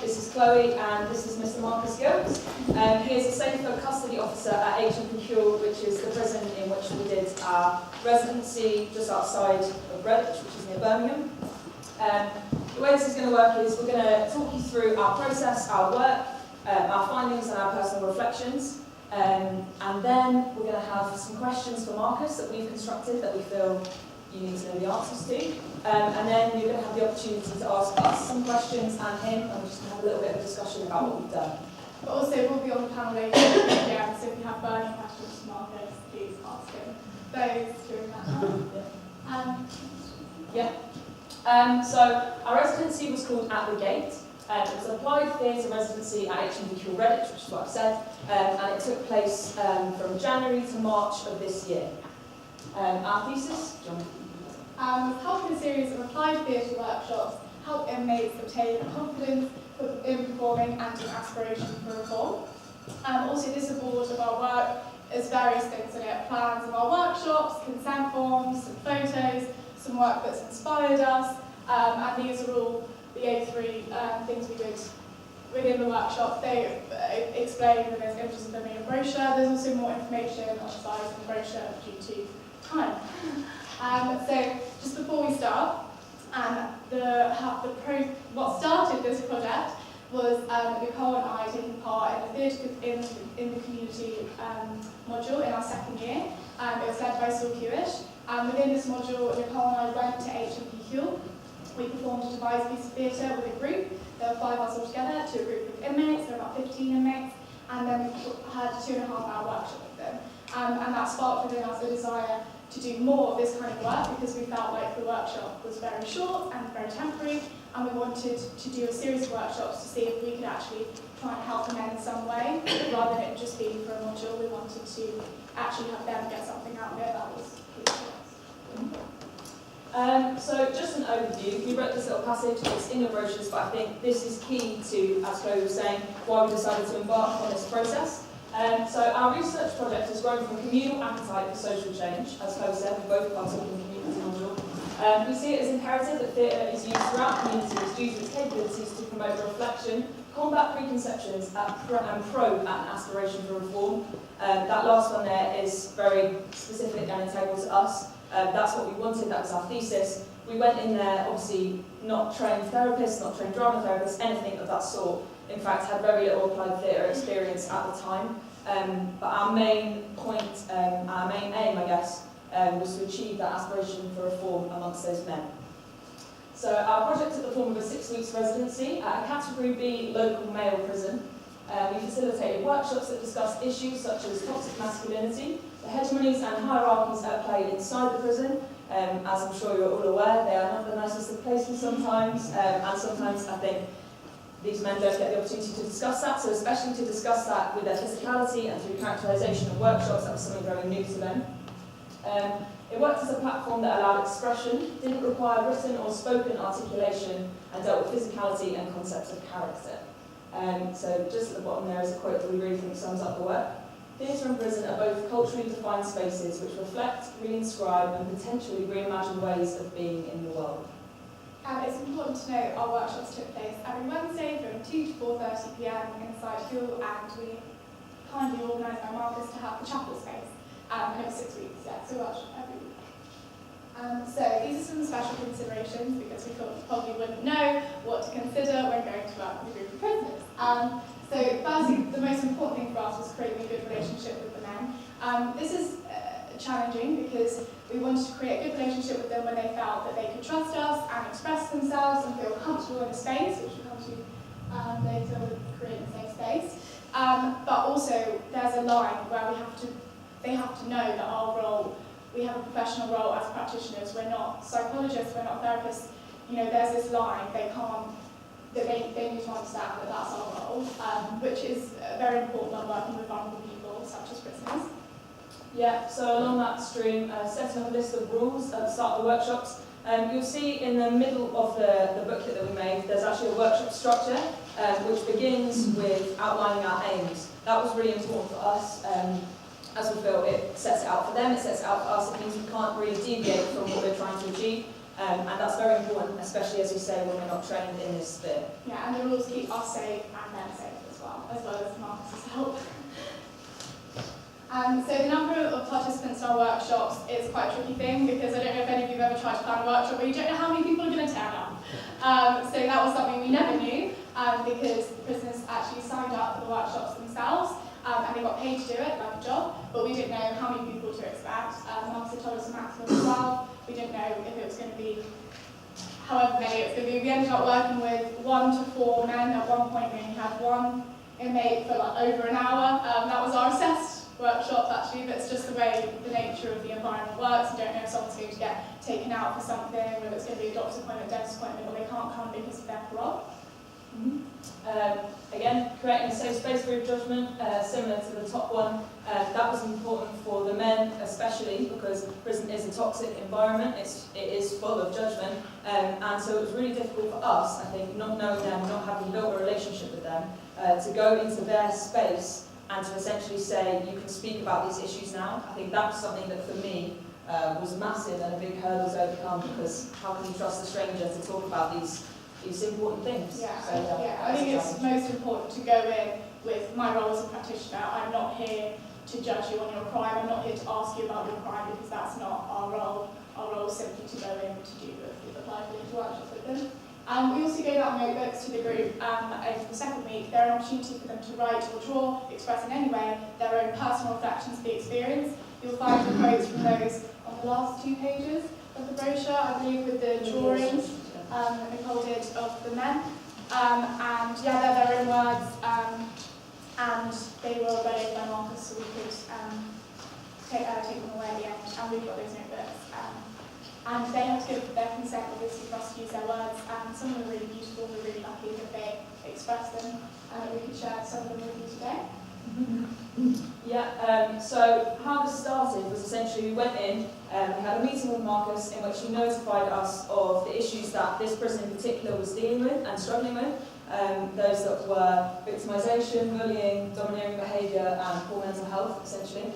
this is Chloe, and this is Mr. Marcus Gilks. He is a safer custody officer at Barra+Chloe, which is the prison in which we did our residency just outside of Greenwich, which is near Birmingham. The way this is going to work is we're going to talk you through our process, our work, our findings and our personal reflections. And then we're going to have some questions for Marcus that we've constructed that we feel you need to know the answers to. And then you're going to have the opportunity to ask us some questions and him, and we're just going to have a little bit of a discussion about what we've done. But also, we'll be on the panel later again, so if you have burning questions for Marcus, please ask him those during that time. So our residency was called At the Gate. It was an applied theatre residency at Barra+Chloe, Greenwich, which is what I've said, and it took place from January to March of this year. Our thesis, John? Helping a series of applied theatre workshops help inmates obtain confidence in performing and an aspiration for reform. Also, this board of our work is various things in it: plans of our workshops, consent forms, some photos, some work that's inspired us, and these are all the A3 things we did within the workshop. They explain, and there's images of them in a brochure. There's also more information on the side of the brochure due to time. So just before we start, what started this project was Nicole and I taking part in the theatre in the community module in our second year. It was led by Sulkiwish. Within this module, Nicole and I went to Barra+Chloe. We performed a devised piece of theatre with a group. There were 5 of us all together, to a group of inmates. There were about 15 inmates, and then we had a 2.5-hour workshop with them. And that sparked within us a desire to do more of this kind of work, because we felt like the workshop was very short and very temporary, and we wanted to do a series of workshops to see if we could actually try and help them in some way, rather than it just being for a module. We wanted to actually have them get something out of it that was key to us. So just an overview, we wrote this little passage, it's in your brochures, but I think this is key to, as Chloe was saying, why we decided to embark on this process. So our research project has grown from communal appetite for social change. As Chloe said, we both partook in the community module. We see it as imperative that theatre is used throughout communities due to its capabilities to promote reflection, combat preconceptions, and probe at an aspiration for reform. That last one there is very specific and integral to us. That's what we wanted, that was our thesis. We went in there, obviously, not trained therapists, not trained drama therapists, anything of that sort. In fact, had very little applied theatre experience at the time. But our main point, our main aim, I guess, was to achieve that aspiration for reform amongst those men. So our project took the form of a 6 weeks residency at a Category B local male prison. We facilitated workshops that discussed issues such as toxic masculinity, the hegemonies and hierarchies at play inside the prison. As I'm sure you're all aware, they are not the nicest of places sometimes, and sometimes I think these men don't get the opportunity to discuss that, so especially to discuss that with their physicality and through characterisation and workshops, that was something very new to them. It worked as a platform that allowed expression, didn't require written or spoken articulation, and dealt with physicality and concepts of character. So just at the bottom there is a quote that we really think sums up the work. Theatre and prison are both culturally defined spaces which reflect, reinscribe and potentially reimagine ways of being in the world. It's important to note our workshops took place every Wednesday from 2 to 4:30 p.m. inside Hull, and we kindly organised by Marcus to have the chapel space. And it was 6 weeks, so workshop every week. So these are some special considerations, because we thought you probably wouldn't know what to consider when going to work with a group of prisoners. So firstly, the most important thing for us was creating a good relationship with the men. This is challenging because we wanted to create a good relationship with them when they felt that they could trust us and express themselves and feel comfortable in the space, which we'll come to later with creating a safe space. But also there's a line where they have to know that our role, we have a professional role as practitioners. We're not psychologists, we're not therapists. You know, there's this line they need to understand that that's our role, which is very important when working with vulnerable people such as prisoners. Yeah, so along that stream, setting up a list of rules at the start of the workshops. You'll see in the middle of the booklet that we made, there's actually a workshop structure, which begins with outlining our aims. That was really important for us, as we feel it sets it out for them, it sets it out for us. It means we can't really deviate from what we're trying to achieve. And that's very important, especially as you say, when we're not trained in this sphere. Yeah, and the rules keep us safe and them safe as well as Marcus's help. So the number of participants in our workshops is quite a tricky thing, because I don't know if any of you have ever tried to plan a workshop where you don't know how many people are going to turn up. So that was something we never knew, because the prisoners actually signed up for the workshops themselves, and they got paid to do it, like a job, but we didn't know how many people to expect. Marcus had told us a maximum of 12. We didn't know if it was going to be however many it was going to be. We ended up working with 1 to 4 men. At one point we only had one inmate for like over an hour. That was our assessed workshop actually, but it's just the way the nature of the environment works. You don't know if someone's going to get taken out for something, whether it's going to be a doctor's appointment, dentist appointment, or they can't come because of their parole. Again, creating a safe space for judgment, similar to the top one. That was important for the men especially, because prison is a toxic environment. It is full of judgment, and so it was really difficult for us, I think, not knowing them, not having built a relationship with them, to go into their space and to essentially say, you can speak about these issues now. I think that's something that for me was massive and a big hurdle to overcome, because how can you trust a stranger to talk about these important things? Yeah, so, I think it's most important to go in with my role as a practitioner. I'm not here to judge you on your crime. I'm not here to ask you about your crime, because that's not our role. Our role is simply to go in to do the apply for the workshops with them. We also gave out notebooks to the group over the second week. They're an opportunity for them to write or draw, express in any way their own personal reflections of the experience. You'll find the quotes from those on the last 2 pages of the brochure, I believe, with the drawings Nicole did of the men. And yeah, they're their own words, and they were read over by Marcus, so we could take them away at the end. And we've got those notebooks. And they have to give their consent, obviously, for us to use their words. And some of them are really beautiful. We're really lucky that they expressed them, and that we could share some of them with you today. Yeah, so how this started was essentially we went in, we had a meeting with Marcus in which he notified us of the issues that this prison in particular was dealing with and struggling with. Those that were victimisation, bullying, domineering behaviour and poor mental health, essentially.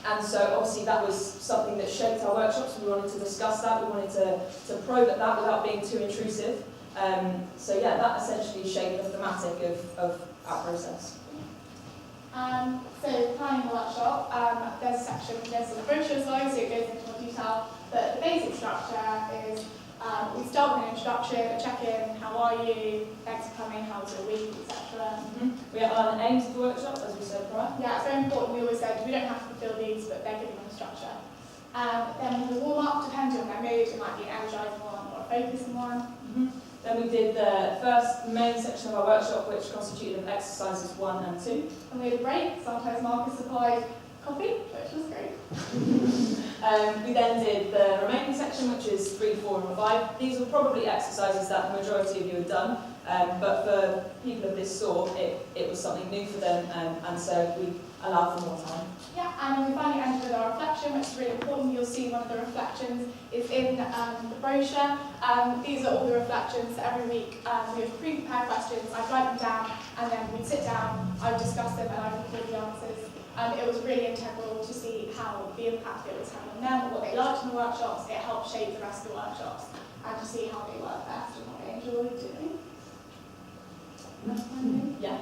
And so obviously that was something that shaped our workshops. We wanted to discuss that, we wanted to probe at that without being too intrusive. So yeah, that essentially shaped the thematic of our process. So planning the workshop, there's a section, there's a brochure slide, so it goes into more detail, but the basic structure is we start with an introduction, a check-in, how are you, thanks for coming, how was your week, etc. We outline the aims of the workshop, as we said prior. Yeah, it's very important. We always said we don't have to fulfil these, but they're giving them a structure. Then the warm-up, depending on their mood, it might be an energising one or a focusing one. Then we did the first main section of our workshop, which constituted of exercises 1 and 2. And we had a break. Sometimes Marcus supplied coffee, which was great. We then did the remaining section, which is 3, 4 and 5. These were probably exercises that the majority of you had done, but for people of this sort, it was something new for them, and so we allowed for more time. Yeah, and we finally ended with our reflection, which is really important. You'll see one of the reflections is in the brochure. These are all the reflections. Every week we have pre-prepared questions. I'd write them down, and then we'd sit down, I'd discuss them, and I'd record the answers. It was really integral to see how the impact it was having on them, what they liked in the workshops. It helped shape the rest of the workshops, and to see how they worked best and what they enjoyed doing. Yeah.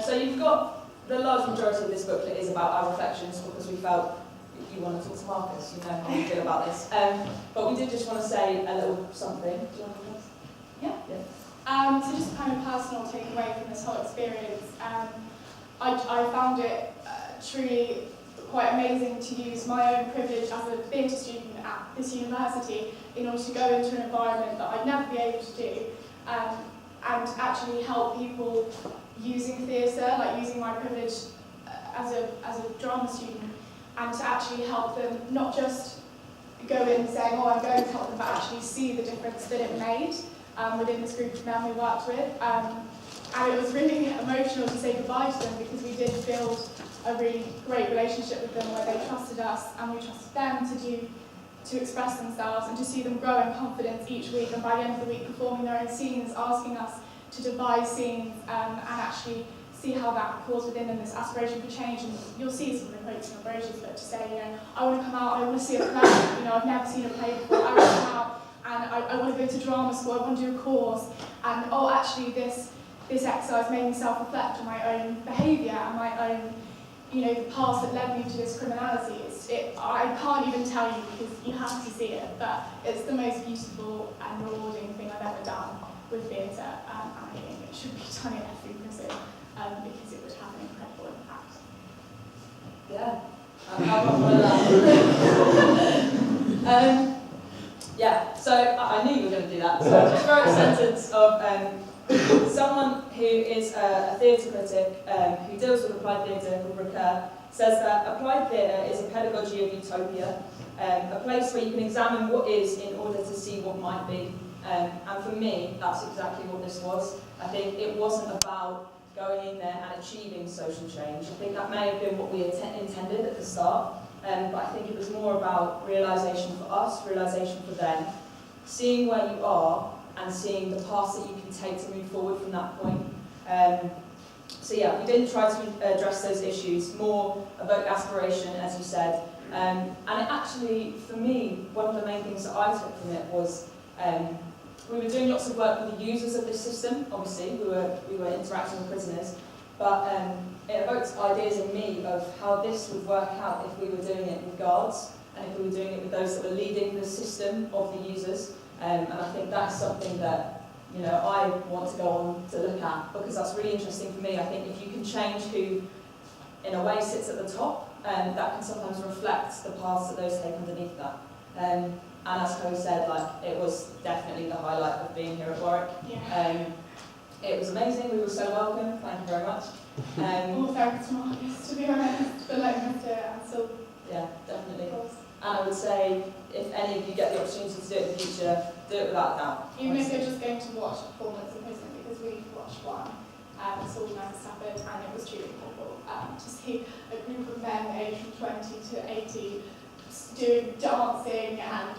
So you've got the large majority of this booklet is about our reflections, because we felt you want to talk to Marcus, you know how we feel about this. But we did just want to say a little something. Do you want to do this? Yeah. So just kind of personal takeaway from this whole experience. I found it truly quite amazing to use my own privilege as a theatre student at this university in order to go into an environment that I'd never be able to do, and actually help people using theatre, like using my privilege as a drama student, and to actually help them not just go in saying, oh, I'm going to help them, but actually see the difference that it made within this group of men we worked with. And it was really emotional to say goodbye to them, because we did build a really great relationship with them where they trusted us and we trusted them to express themselves, and to see them grow in confidence each week, and by the end of the week performing their own scenes, asking us to devise scenes and actually see how that caused within them this aspiration for change. And you'll see some of the quotes in your brochures, but to say, you know, I want to come out, I want to see a play, you know, I've never seen a play before, I want to come out and I want to go to drama school, I want to do a course, and oh, actually this exercise made me self-reflect on my own behaviour and my own, you know, the past that led me to this criminality. I can't even tell you because you have to see it, but it's the most beautiful and rewarding thing I've ever done with theatre, and I think it should be done in every prison because it would have an incredible impact. Yeah, how about one of that? Yeah, so I knew you were going to do that. So I just wrote a sentence of someone who is a theatre critic who deals with applied theatre called Recur, says that applied theatre is a pedagogy of utopia, a place where you can examine what is in order to see what might be. And for me, that's exactly what this was. I think it wasn't about going in there and achieving social change. I think that may have been what we intended at the start, but I think it was more about realisation for us, realisation for them, seeing where you are and seeing the paths that you can take to move forward from that point. So yeah, we didn't try to address those issues, more evoke aspiration, as you said. And it actually, for me, one of the main things that I took from it was we were doing lots of work with the users of this system. Obviously, we were interacting with prisoners, but it evoked ideas in me of how this would work out if we were doing it with guards and if we were doing it with those that were leading the system of the users. And I think that's something that, you know, I want to go on to look at because that's really interesting for me. I think if you can change who, in a way, sits at the top, that can sometimes reflect the paths that those take underneath that. And as Chloe said, like, it was definitely the highlight of being here at Warwick. Yeah. It was amazing. We were so welcome. Thank you very much. All thanks to Marcus, to be honest, for letting us do it. And so, yeah, definitely. And I would say, if any of you get the opportunity to do it in the future, do it without doubt. Even if you're just going to watch a performance in prison, because we watched one, it's organised in Stafford, and it was truly incredible to see a group of men aged from 20 to 80 doing dancing and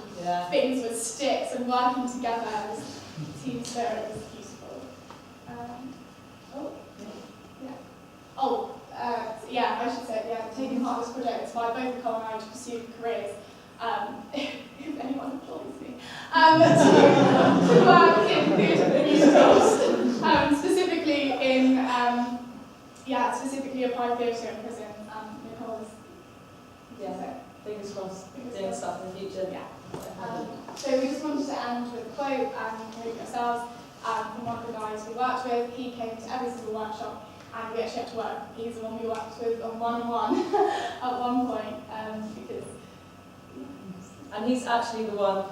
things with sticks and working together as team spirit was beautiful. I should say, taking part in this project inspired both Nicole and I to pursue careers, if anyone employs me, to work in theatre musicals, specifically applied theatre in prison. Nicole is, fingers crossed, doing stuff in the future. Yeah. So we just wanted to end with a quote from yourselves from one of the guys we worked with. He came to every single workshop and we actually had to work. He's the one we worked with on one-on-one at one point because... And he's actually the one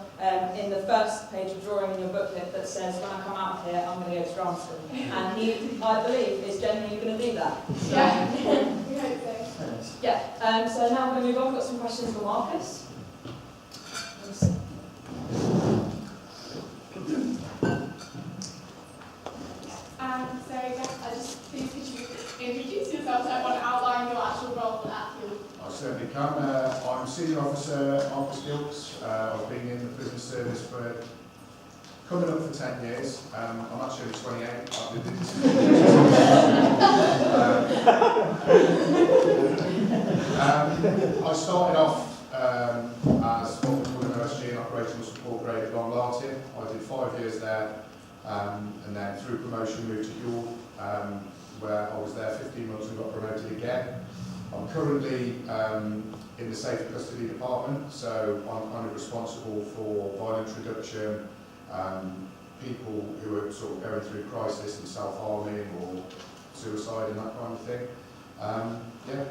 in the first page of drawing in your booklet that says, when I come out of here, I'm going to go to drama school. And he, I believe, is genuinely going to do that. So, yeah, we hope so. Yeah, so now we're going to move on. We've got some questions for Marcus. And so, I just please could you introduce yourself to everyone, outline your actual role at your... I certainly can. I'm Senior Officer Barra+Chloe. I've been in the prison service for coming up for 10 years. I'm actually 28. I started off as what we call an OSG, an Operational Support Grade at Long Lartin. I did 5 years there, and then through promotion moved to York, where I was there 15 months and got promoted again. I'm currently in the Safe Custody Department, so I'm kind of responsible for violence reduction, people who are sort of going through crisis and self-harming or suicide and that kind of thing.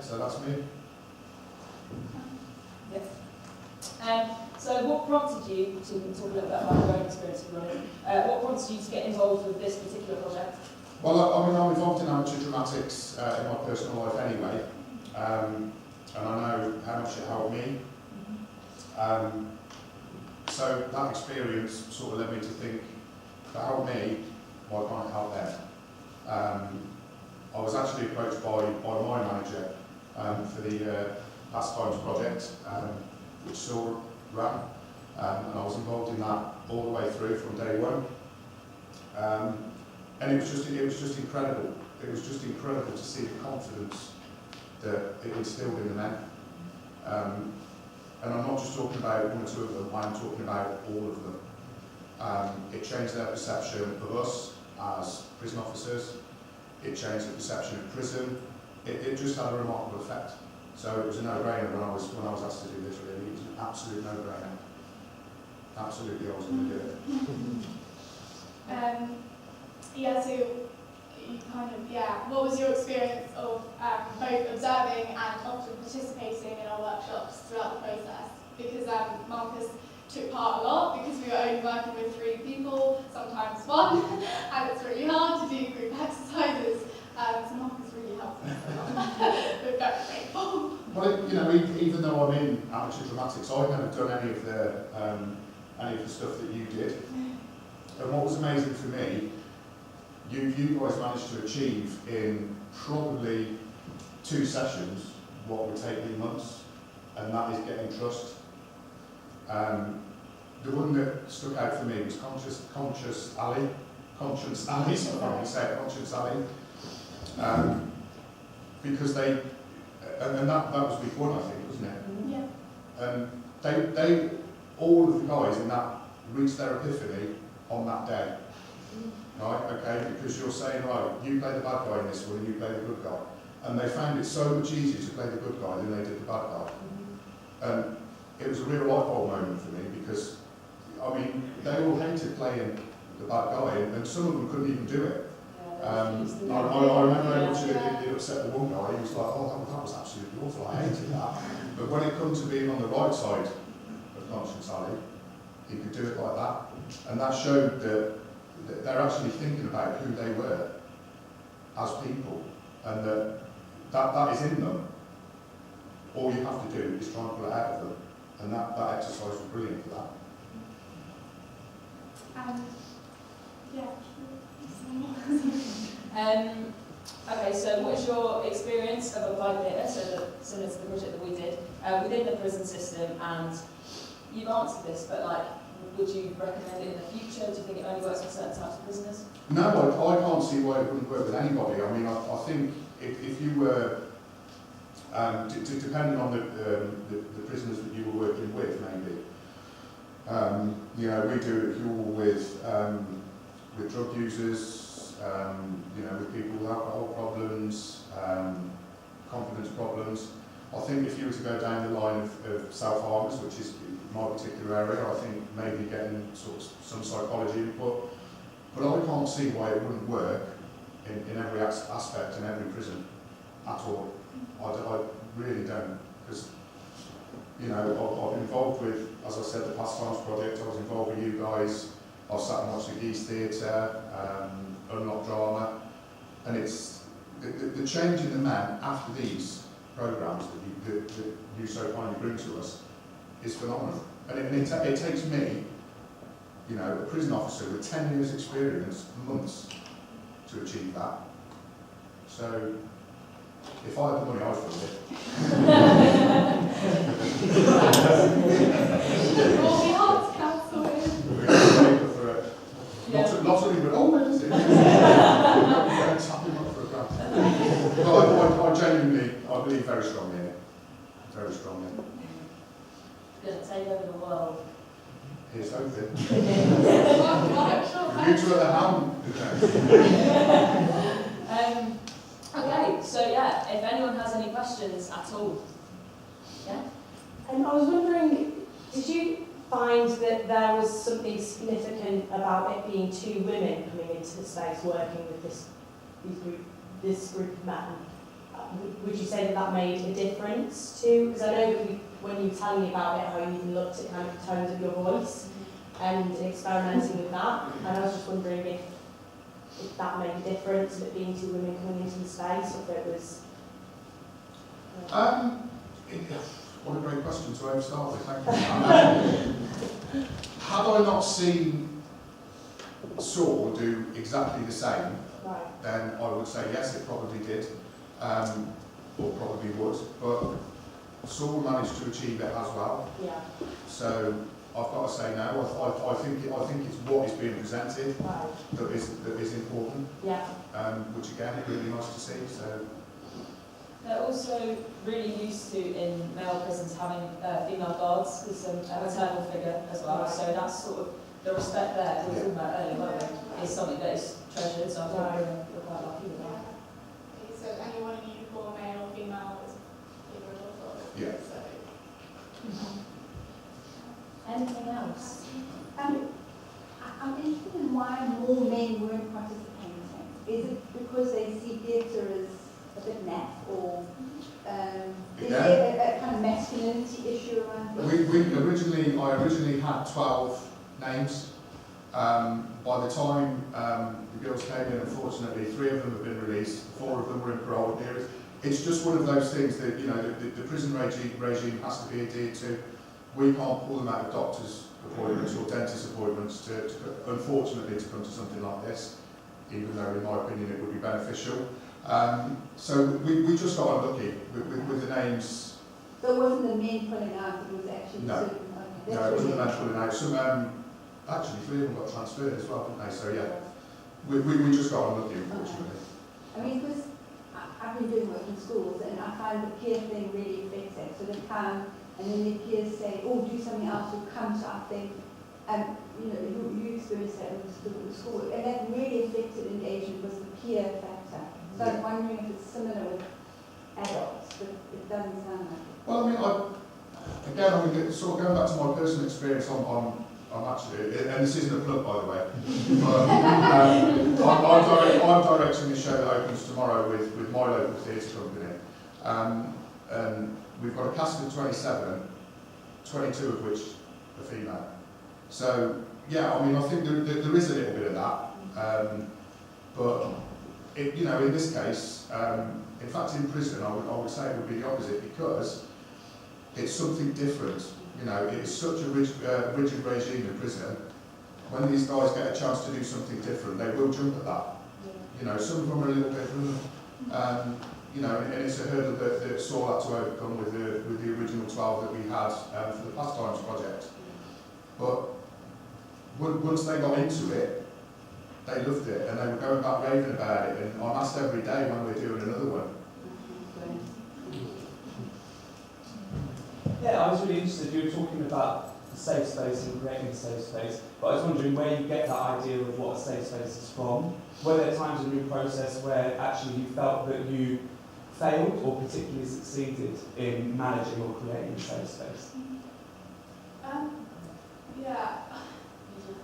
So that's me. So what prompted you to talk a little bit about your own experience with running? What prompted you to get involved with this particular project? Well, I mean, I'm involved in amateur dramatics in my personal life anyway, and I know how much it helped me. So that experience sort of led me to think, if it helped me, why can't it help them? I was actually approached by my manager for the Pastimes project, which Saul ran, and I was involved in that all the way through from day one. And it was just incredible. it was just incredible to see the confidence that it instilled in the men. And I'm not just talking about one or two of them, I'm talking about all of them. It changed their perception of us as prison officers, it changed the perception of prison, it just had a remarkable effect. So it was a no-brainer when I was asked to do this, really. It was an absolute no-brainer. Absolutely, I was going to do it. Yeah, so you kind of, yeah, what was your experience of both observing and often participating in our workshops throughout the process? Because Marcus took part a lot because we were only working with 3 people, sometimes 1, and it's really hard to do group exercises. So Marcus really helped us a lot. We're very grateful. Well, you know, even though I'm in amateur dramatics, I've never done any of the stuff that you did. And what was amazing for me, you guys managed to achieve in probably 2 sessions what would take me months, and that is getting trust. The one that stuck out for me was Conscience Alley, so I can't say it, Conscience Alley. Because they, and that was week 1, I think, wasn't it? Yeah. They all of the guys in that reached their epiphany on that day. Right, okay, because you're saying, right, you play the bad guy in this one and you play the good guy. And they found it so much easier to play the good guy than they did the bad guy. And it was a real light bulb moment for me because, I mean, they all hated playing the bad guy and some of them couldn't even do it. I remember how much it upset the one guy. He was like, oh, that was absolutely awful, I hated that. But when it comes to being on the right side of Conscience Alley, he could do it like that. And that showed that they're actually thinking about who they were as people, and that is in them. All you have to do is try and pull it out of them, and that exercise was brilliant for that. Yeah. Okay, so what is your experience of applied theatre, similar to the project that we did, within the prison system? And you've answered this, but like, would you recommend it in the future? Do you think it only works with certain types of prisoners? No, I can't see why it wouldn't work with anybody. I mean, I think if you were, depending on the prisoners that you were working with, maybe. You know, we do it with drug users, you know, with people with alcohol problems, confidence problems. I think if you were to go down the line of self-harmers, which is my particular area, I think maybe getting sort of some psychology input. But I can't see why it wouldn't work in every aspect in every prison at all. I really don't, because, you know, I've been involved with, as I said, the Pastimes Project. I was involved with you guys. I sat and watched the Geese Theatre, Unlock Drama, and it's the change in the men after these programmes that you so kindly bring to us is phenomenal. And it takes me, you know, a prison officer with 10 years experience, months to achieve that. So, if I had the money, I'd fund it. All the arts council is. We're going to pay for it. Not only, but oh, where is it? Don't tap him up for a grant. But I genuinely, I believe very strongly in it. Very strongly. It's going to take over the world. Here's hoping. Well, You two at the helm. Okay, so yeah, if anyone has any questions at all. Yeah? I was wondering, did you find that there was something significant about it being 2 women coming into the space working with this group of men? Would you say that made a difference to, because I know that when you were telling me about it, how you even looked at kind of the tones of your voice and experimenting with that, and I was just wondering if that made a difference, of it being 2 women coming into the space, or if it was... What a great question to ever start with, thank you. Had I not seen Saul do exactly the same, Right. then I would say yes, it probably did, or probably would, but Saul managed to achieve it as well. Yeah. So I've got to say no. I think it's what is being presented Right. that is important. Yeah. Which again, it's really nice to see. So They're also really used to in male prisons having female guards as a maternal figure as well. Right. So that's sort of the respect there we were talking about earlier, weren't we? Is something that is treasured. So I think we're quite lucky with that. Okay, so anyone in uniform, male or female, is either of those. yeah. So, Anything else? I'm interested in why more men weren't participating. Is it because they see theatre as a bit naff, or is there a kind of masculinity issue around it? I originally had 12 names. By the time the girls came in, unfortunately, 3 of them have been released, 4 of them were in parole periods. It's just one of those things that, you know, the prison regime has to be adhered to. We can't pull them out of doctors' appointments or dentist appointments to unfortunately, to come to something like this, even though, in my opinion, it would be beneficial. So we just got unlucky with the names. So it wasn't the men pulling out, it was actually No. certain, okay, No, it wasn't the really men pulling out. Some, actually, 3 of them got transferred as well, didn't they? So yeah, we just got unlucky, unfortunately. I mean, because I've been doing work in schools, and I find the peer thing really affects it. So they come, and then their peers say, oh, do something else, or come to our thing. And, you know, you experienced that with the school, and that really affected engagement, was the peer factor. So I'm wondering if it's similar with adults, but it doesn't sound like it. Well, I mean, sort of going back to my personal experience on actually, and this isn't a plug, by the way, but I'm directing the show that opens tomorrow with my local theatre company. And we've got a cast of 27, 22 of which are female. So, yeah, I mean, I think there is a little bit of that. But, you know, in this case, in fact, in prison, I would say it would be the opposite, because it's something different. You know, it's such a rigid regime in prison. When these guys get a chance to do something different, they will jump at that. You know, some of them are a little bit, you know, and it's a hurdle that Saul had to overcome with the original 12 that we had for the Pastimes project. But once they got into it, they loved it, and they were going back raving about it, and I'm asked every day when we're doing another one. Yeah, I was really interested. You were talking about the safe space and creating a safe space, but I was wondering where you get that idea of what a safe space is from. Were there times in your process where actually you felt that you failed or particularly succeeded in managing or creating a safe space? Yeah,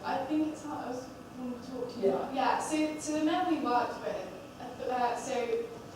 I think it's hard. I was wanting to talk to you about. Yeah, so the men we worked with, so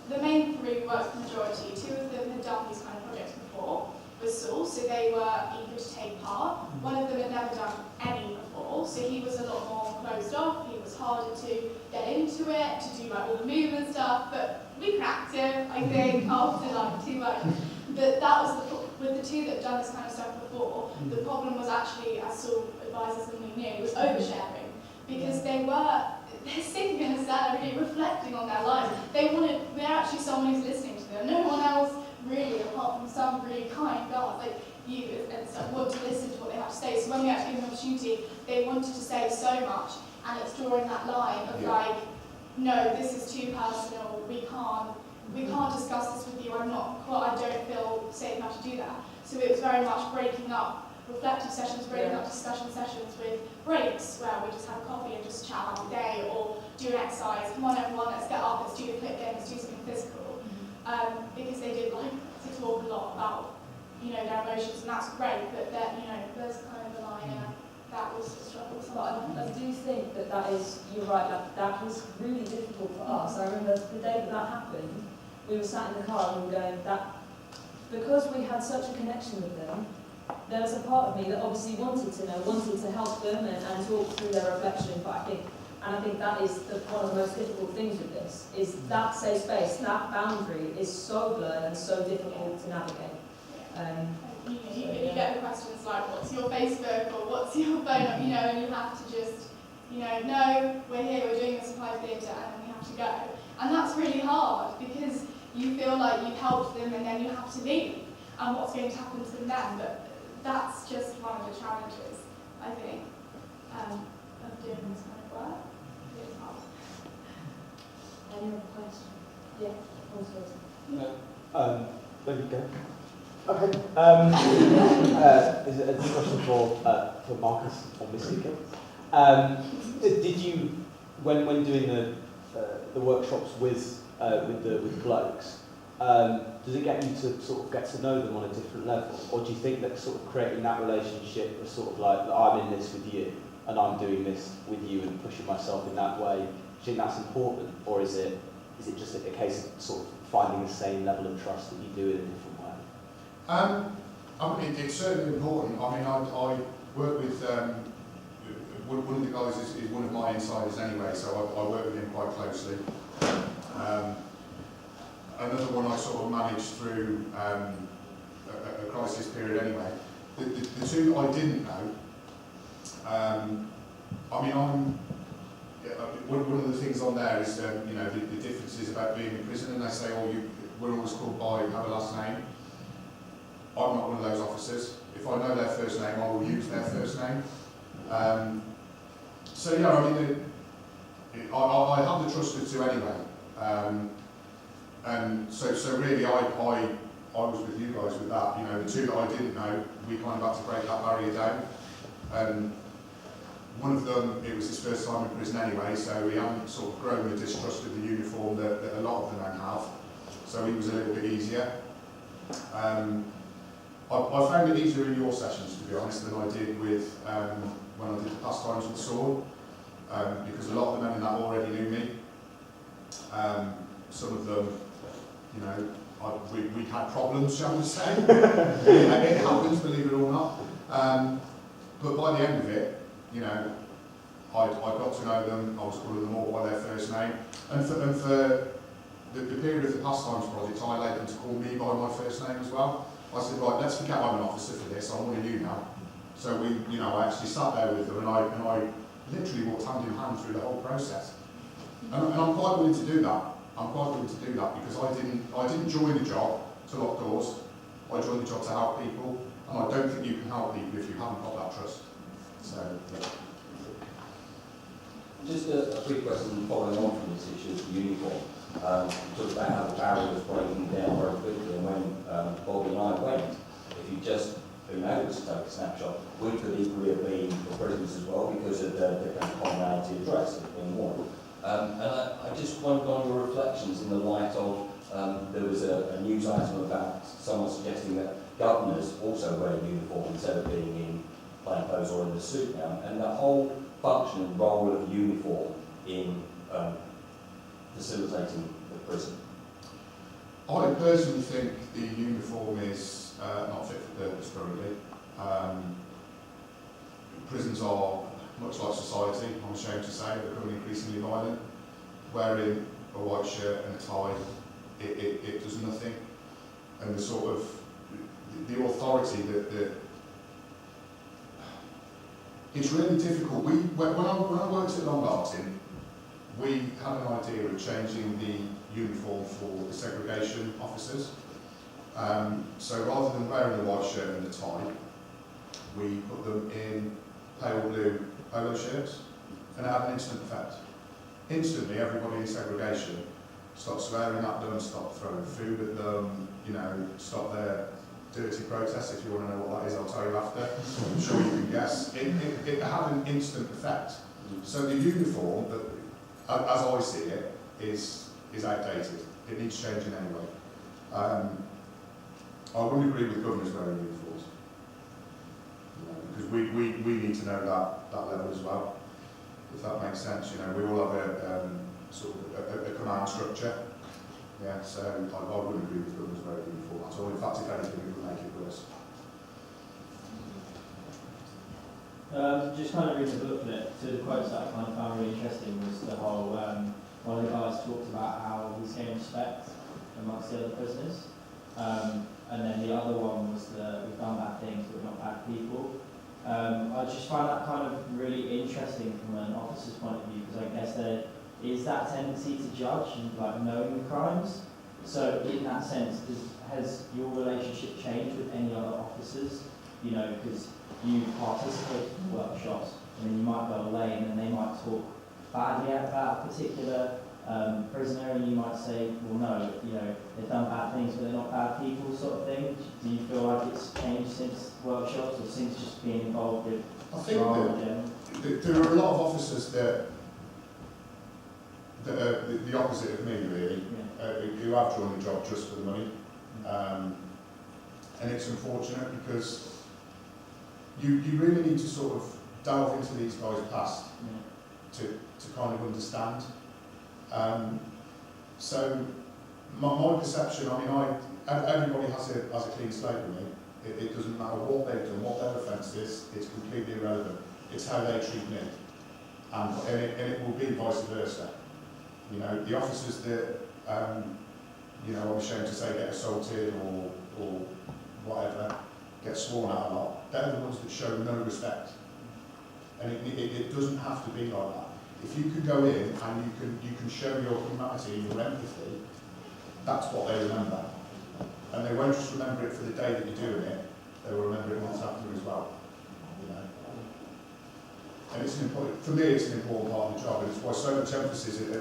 the main 3 we worked with the majority. 2 of them had done these kind of projects before with Saul, so they were eager to take part. One of them had never done any before, so he was a lot more closed off. He was harder to get into it, to do like all the movement stuff, but we cracked him, I think, after like 2 months. But that was with the 2 that had done this kind of stuff before, the problem was actually, as Saul advises them we knew, was oversharing. Because they're sitting in a cell really reflecting on their lives. They're actually someone who's listening to them. No one else really, apart from some really kind guards like you and stuff, want to listen to what they have to say. So when we actually give them an opportunity, they wanted to say so much, and it's drawing that line of like, no, this is too personal, we can't discuss this with you, I don't feel safe enough to do that. So it was very much breaking up reflective sessions, breaking up discussion sessions with breaks where we just have coffee and just chat about the day, or do an exercise. Come on everyone, let's get up, let's do the clip game, let's do something physical. Because they did like to talk a lot about, you know, their emotions, and that's great, but that, you know, there's kind of a line and that was a struggle sometimes. But I do think that is, you're right, that was really difficult for us. I remember the day that happened, we were sat in the car and we were going, because we had such a connection with them, there was a part of me that obviously wanted to know, wanted to help them and talk through their reflection, but I think that is one of the most difficult things with this, is that safe space, that boundary is so blurred and so difficult to navigate. You get the questions like, what's your Facebook, or what's your phone, you know, and you have to just, you know, no, we're here, we're doing this applied theatre, and then we have to go. And that's really hard, because you feel like you've helped them and then you have to leave, and what's going to happen to them then, but that's just one of the challenges. I think, of doing this kind of work. It's hard. Any other questions? Yeah, There you go. Okay. Is it a question for Marcus or Miss Nicole? Did you, when doing the workshops with the blokes, does it get you to sort of get to know them on a different level, or do you think that sort of creating that relationship was sort of like, I'm in this with you and I'm doing this with you and pushing myself in that way? Do you think that's important, or is it just a case of sort of finding the same level of trust that you do in a different way? I mean, it's certainly important. I mean, I work with one of the guys is one of my insiders anyway, so I work with him quite closely. Another one I sort of managed through a crisis period anyway. The two I didn't know, I mean, one of the things on there is, you know, the differences about being in prison, and they say, oh, we're always called by, have a last name. I'm not one of those officers. If I know their first name, I will use their first name. So yeah, I mean, I have the trust of two anyway. And so really, I was with you guys with that. You know, the two that I didn't know, we kind of had to break that barrier down. And one of them, it was his first time in prison anyway, so he hadn't sort of grown the distrust of the uniform that a lot of the men have. So he was a little bit easier. I found it easier in your sessions, to be honest, than I did with when I did the pastimes with Saul, because a lot of the men in that already knew me. Some of them, you know, we had problems, shall we say. It happens, believe it or not. But by the end of it, you know, I got to know them. I was calling them all by their first name, and for the period of the pastimes project, I allowed them to call me by my first name as well. I said, right, let's forget I'm an officer for this. I'm one of you now. So we, you know, I actually sat there with them, and I literally walked hand in hand through the whole process. And I'm quite willing to do that. I'm quite willing to do that because I didn't join the job to lock doors. I joined the job to help people, and I don't think you can help people if you haven't got that trust. So, yeah. Just a quick question following on from this issue of the uniform. You talked about how the barrier was breaking down very quickly, and when Bobby and I went, if you just been able to take a snapshot, we could equally have been for prisoners as well because of the kind of commonality of dress in one. And I just wondered on your reflections in the light of there was a news item about someone suggesting that governors also wear a uniform instead of being in plain clothes or in the suit now, and the whole function and role of uniform in facilitating the prison. I personally think the uniform is not fit for purpose currently. Prisons are, much like society, I'm ashamed to say, becoming increasingly violent. Wearing a white shirt and a tie, it does nothing. And the sort of, the authority that it's really difficult. When I worked at Longbarton, we had an idea of changing the uniform for the segregation officers. So rather than wearing the white shirt and the tie, we put them in pale blue polo shirts, and it had an instant effect. Instantly, everybody in segregation stopped swearing at them, stopped throwing food at them, you know, stopped their dirty protests. If you want to know what that is, I'll tell you after. I'm sure you can guess. It had an instant effect. So the uniform, as I see it, is outdated. It needs changing anyway. I wouldn't agree with governors wearing uniforms, because we need to know that level as well. If that makes sense, you know, we all have a sort of a command structure. Yeah, so I wouldn't agree with governors wearing uniform at all. In fact, if anything, it would make it worse. Just kind of reading the booklet, two of the quotes that I kind of found really interesting was the whole, one of the guys talked about how he's gained respect amongst the other prisoners, and then the other one was we've done bad things but not bad people. I just find that kind of really interesting from an officer's point of view, because I guess there is that tendency to judge and like knowing the crimes. So in that sense, has your relationship changed with any other officers? You know, because you participate in workshops, and then you might go away and then they might talk badly about a particular prisoner, and you might say, well, no, you know, they've done bad things, but they're not bad people, sort of thing. Do you feel like it's changed since workshops, or since just being involved with I think drama in general? there are a lot of officers that are the opposite of me, really, who have joined the job just for the money. And it's unfortunate because you really need to sort of delve into these guys' past to kind of understand. So my perception, I mean, everybody has a clean slate with me. It doesn't matter what they've done, what their offence is, it's completely irrelevant. It's how they treat me. And it will be vice versa. You know, the officers that, you know, I'm ashamed to say get assaulted or whatever, get sworn at a lot, they're the ones that show no respect. And it doesn't have to be like that. If you can go in and you can show your humanity and your empathy, that's what they remember. And they won't just remember it for the day that you're doing it, they will remember it once after as well. You know? And it's an important, for me it's an important part of the job, and it's why so much emphasis at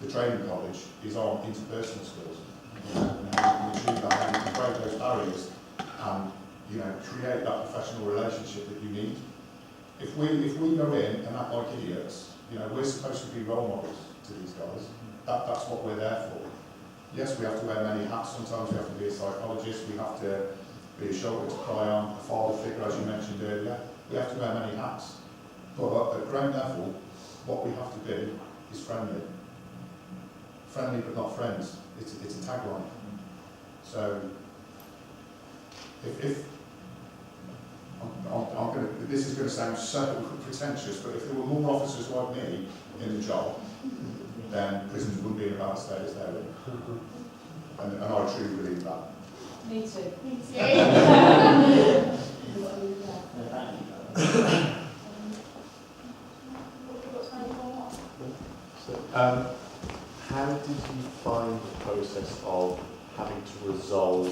the training college is on interpersonal skills. You know, and how you can achieve that, how you can break those barriers and, you know, create that professional relationship that you need. If we go in and act like idiots, you know, we're supposed to be role models to these guys. That's what we're there for. Yes, we have to wear many hats. Sometimes we have to be a psychologist. We have to be a shoulder to cry on, a father figure, as you mentioned earlier. We have to wear many hats. But at ground level, what we have to be is friendly. Friendly but not friends. It's a tagline. So, if this is going to sound so pretentious, but if there were more officers like me in the job, then prisons wouldn't be in a bad state as they're in. And I truly believe that. Me too. Me too. So, how did you find the process of having to resolve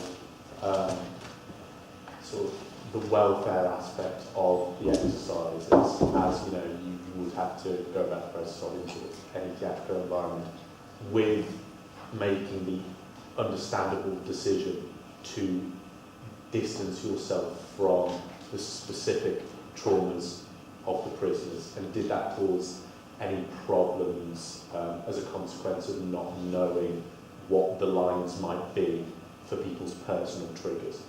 sort of the welfare aspect of the exercises, as you know, you would have to go about the process of in sort of any theatrical environment, with making the understandable decision to distance yourself from the specific traumas of the prisoners, and did that cause any problems as a consequence of not knowing what the lines might be for people's personal triggers?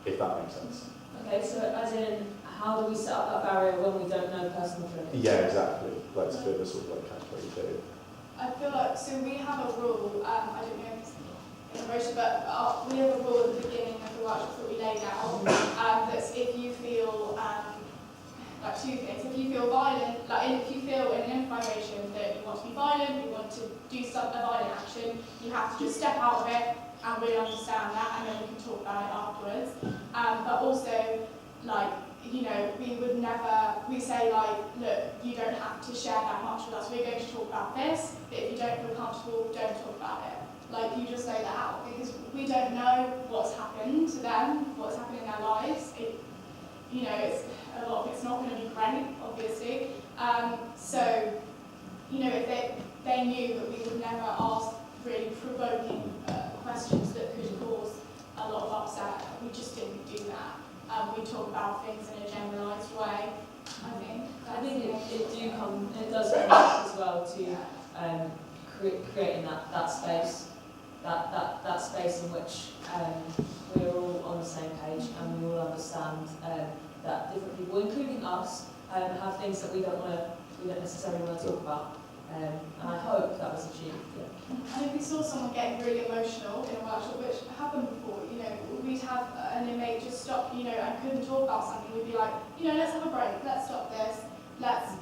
If that makes sense. Okay, so as in, how do we set up that barrier when we don't know personal triggers? Yeah, exactly. That's a bit of a sort of like catch-22. I feel like, so we have a rule, I don't know if it's in the motion, but we have a rule at the beginning of the workshops that we laid out, that's if you feel, like two things, if you feel violent, like if you feel in an information that you want to be violent, you want to do a violent action, you have to just step out of it and really understand that, and then we can talk about it afterwards. But also, like, you know, we would never, we say like, look, you don't have to share that much with us, we're going to talk about this, but if you don't feel comfortable, don't talk about it. Like, you just lay that out, because we don't know what's happened to them, what's happened in their lives. You know, it's a lot of it's not going to be great, obviously. So, you know, if they knew that we would never ask really provoking questions that could cause a lot of upset, we just didn't do that. We talk about things in a generalised way, I think. I think it does come back as well to creating that space, that space in which we're all on the same page and we all understand that different people, including us, have things that we don't necessarily want to talk about. And I hope that was achieved. Yeah. And if we saw someone getting really emotional in a workshop, which happened before, you know, we'd have an inmate just stop, you know, and couldn't talk about something. We'd be like, you know, let's have a break, let's stop this, let's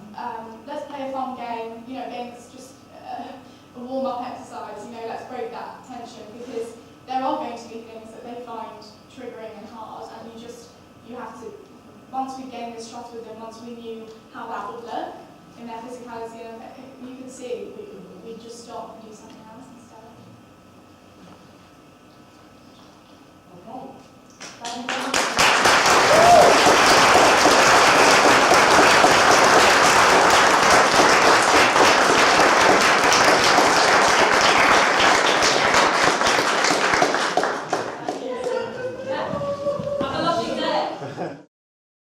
play a fun game, you know, games just a warm-up exercise, you know, let's break that tension, because there are going to be things that they find triggering and hard, and you have to, once we gained this trust with them, once we knew how that would look in their physicality, and you could see we just stop and do something